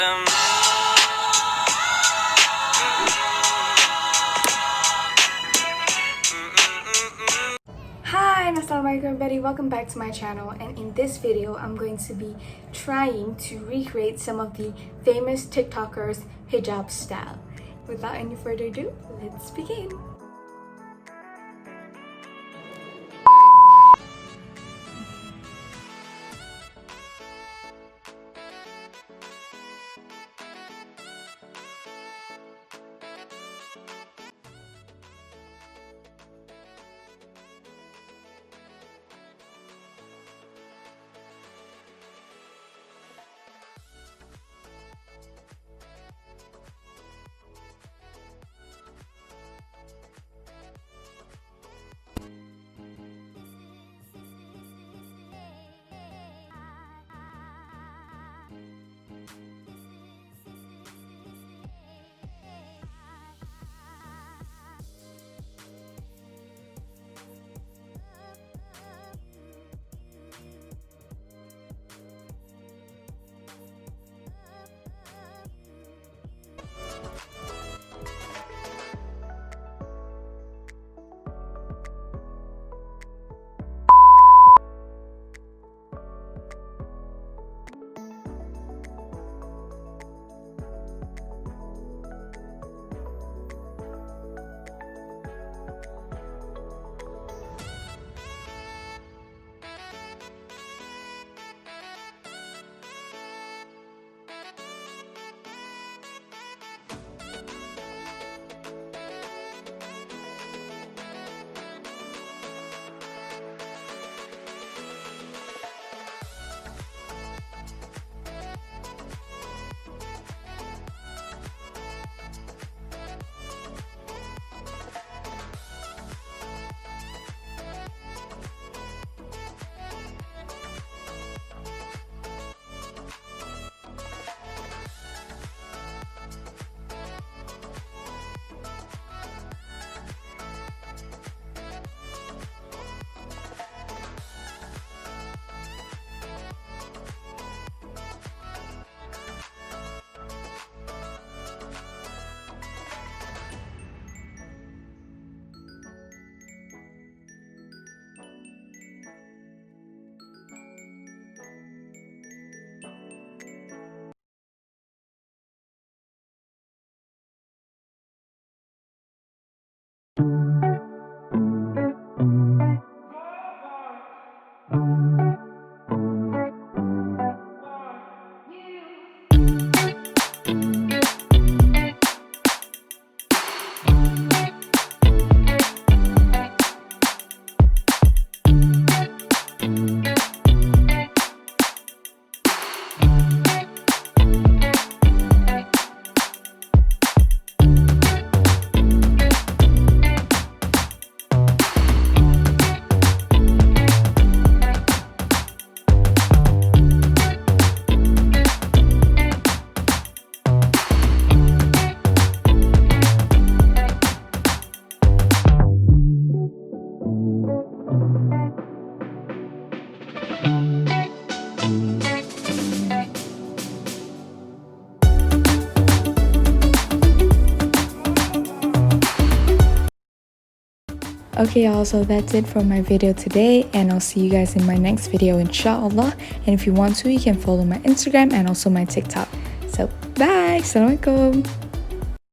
Hi, assalamualaikum everybody, welcome back to my channel, and in this video I'm going to be trying to recreate some of the famous TikTokers hijab style. Without any further ado, let's begin. Okay y'all, so that's it for my video today, and I'll see you guys in my next video inshallah. And if you want to, you can follow my Instagram and also my TikTok. So bye, assalamualaikum.